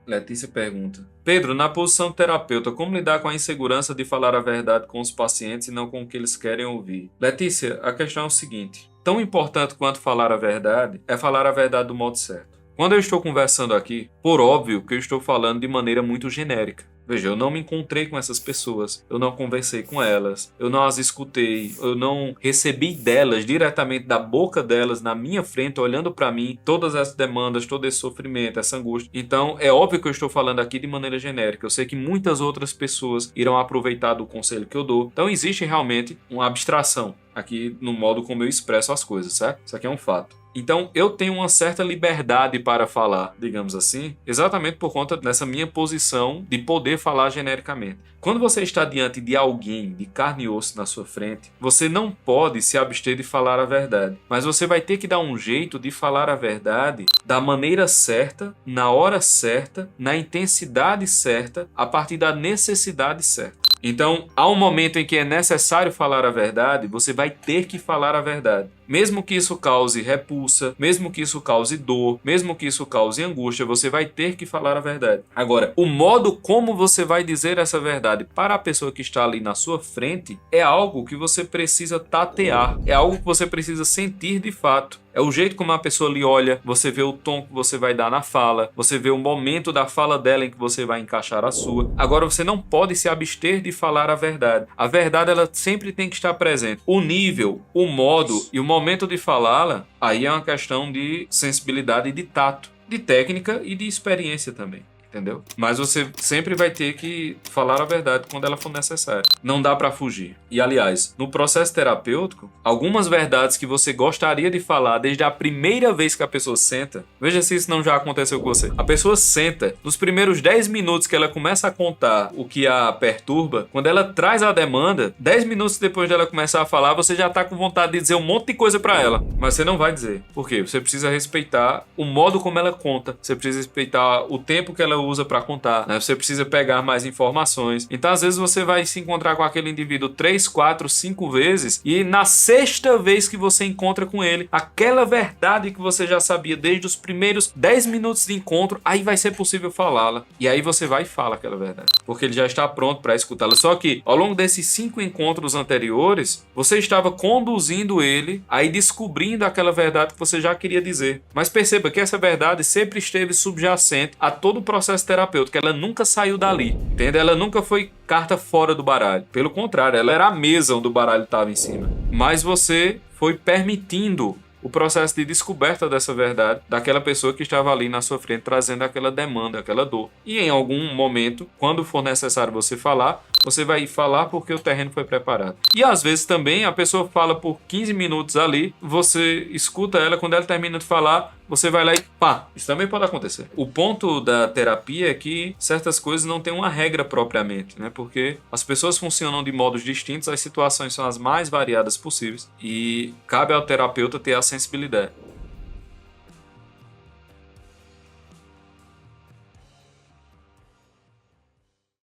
Letícia pergunta: Pedro, na posição de terapeuta, como lidar com a insegurança de falar a verdade com os pacientes e não com o que eles querem ouvir? Letícia, a questão é o seguinte: tão importante quanto falar a verdade é falar a verdade do modo certo. Quando eu estou conversando aqui, por óbvio que eu estou falando de maneira muito genérica. Veja, eu não me encontrei com essas pessoas, eu não conversei com elas, eu não as escutei, eu não recebi delas, diretamente da boca delas, na minha frente, olhando para mim, todas essas demandas, todo esse sofrimento, essa angústia. Então, é óbvio que eu estou falando aqui de maneira genérica. Eu sei que muitas outras pessoas irão aproveitar do conselho que eu dou. Então, existe realmente uma abstração aqui no modo como eu expresso as coisas, certo? Isso aqui é um fato. Então, eu tenho uma certa liberdade para falar, digamos assim, exatamente por conta dessa minha posição de poder falar genericamente. Quando você está diante de alguém de carne e osso na sua frente, você não pode se abster de falar a verdade, mas você vai ter que dar um jeito de falar a verdade da maneira certa, na hora certa, na intensidade certa, a partir da necessidade certa. Então, há um momento em que é necessário falar a verdade, você vai ter que falar a verdade. Mesmo que isso cause repulsa, mesmo que isso cause dor, mesmo que isso cause angústia, você vai ter que falar a verdade. Agora, o modo como você vai dizer essa verdade para a pessoa que está ali na sua frente é algo que você precisa tatear, é algo que você precisa sentir de fato. É o jeito como a pessoa lhe olha, você vê o tom que você vai dar na fala, você vê o momento da fala dela em que você vai encaixar a sua. Agora, você não pode se abster de falar a verdade. A verdade, ela sempre tem que estar presente. O nível, o modo e o momento de falá-la, aí é uma questão de sensibilidade e de tato, de técnica e de experiência também. Entendeu? Mas você sempre vai ter que falar a verdade quando ela for necessária. Não dá pra fugir. E, aliás, no processo terapêutico, algumas verdades que você gostaria de falar desde a primeira vez que a pessoa senta, veja se isso não já aconteceu com você. A pessoa senta, nos primeiros 10 minutos que ela começa a contar o que a perturba, quando ela traz a demanda, 10 minutos depois dela começar a falar, você já tá com vontade de dizer um monte de coisa pra ela. Mas você não vai dizer. Por quê? Você precisa respeitar o modo como ela conta. Você precisa respeitar o tempo que ela usa para contar, né? Você precisa pegar mais informações. Então, às vezes, você vai se encontrar com aquele indivíduo 3, 4, 5 vezes e na sexta vez que você encontra com ele, aquela verdade que você já sabia desde os primeiros 10 minutos de encontro, aí vai ser possível falá-la. E aí você vai e fala aquela verdade, porque ele já está pronto para escutá-la. Só que, ao longo desses 5 encontros anteriores, você estava conduzindo ele a ir descobrindo aquela verdade que você já queria dizer. Mas perceba que essa verdade sempre esteve subjacente a todo o processo terapêutico, ela nunca saiu dali, entende? Ela nunca foi carta fora do baralho. Pelo contrário, ela era a mesa onde o baralho estava em cima. Mas você foi permitindo o processo de descoberta dessa verdade daquela pessoa que estava ali na sua frente trazendo aquela demanda, aquela dor. E em algum momento, quando for necessário você falar, você vai falar porque o terreno foi preparado. E às vezes também a pessoa fala por 15 minutos ali, você escuta ela, quando ela termina de falar, você vai lá e pá, isso também pode acontecer. O ponto da terapia é que certas coisas não têm uma regra propriamente, né? Porque as pessoas funcionam de modos distintos, as situações são as mais variadas possíveis e cabe ao terapeuta ter a sensibilidade